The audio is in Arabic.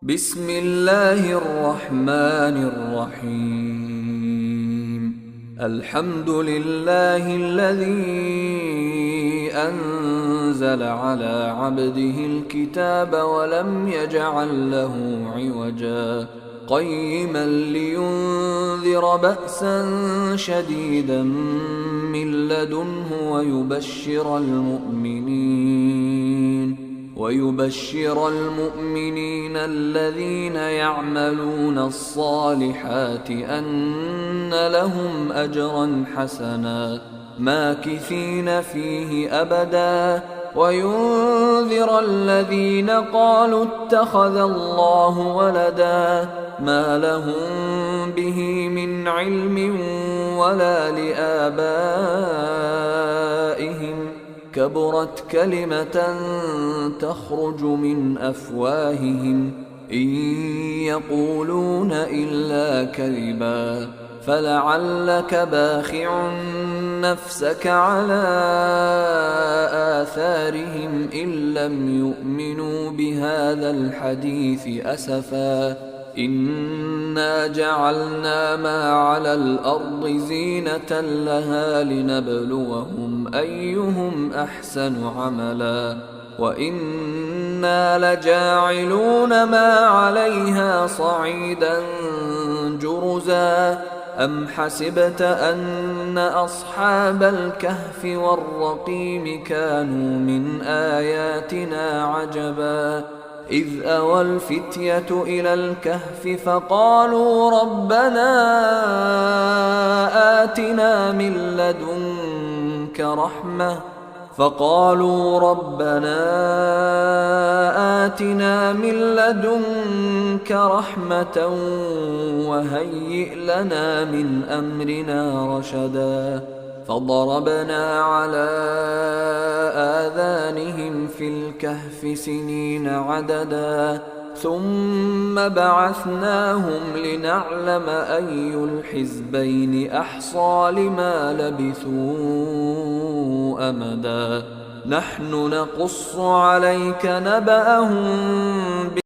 بسم الله الرحمن الرحيم. الحمد لله الذي أنزل على عبده الكتاب ولم يجعل له عوجا قيما لينذر بأسا شديدا من لدنه ويبشر المؤمنين الذين يعملون الصالحات أن لهم أجرا حسنا ماكثين فيه أبدا وينذر الذين قالوا اتخذ الله ولدا ما لهم به من علم ولا لآبائهم كبرت كلمة تخرج من أفواههم إن يقولون إلا كذبا فلعلك باخع نفسك على آثارهم إن لم يؤمنوا بهذا الحديث أسفا إنا جعلنا ما على الأرض زينة لها لنبلوهم أيهم أحسن عملا وإنا لجاعلون ما عليها صعيدا جرزا أم حسبت أن أصحاب الكهف والرقيم كانوا من آياتنا عجبا إذ أوى الفتية إلى الكهف فقالوا ربنا آتنا من لدنك رحمة وهيئ لنا من أمرنا رشدا فضربنا على آذانهم في الكهف سنين عددا ثم بعثناهم لنعلم أي الحزبين أحصى لما لبثوا أمدا نحن نقص عليك نبأهم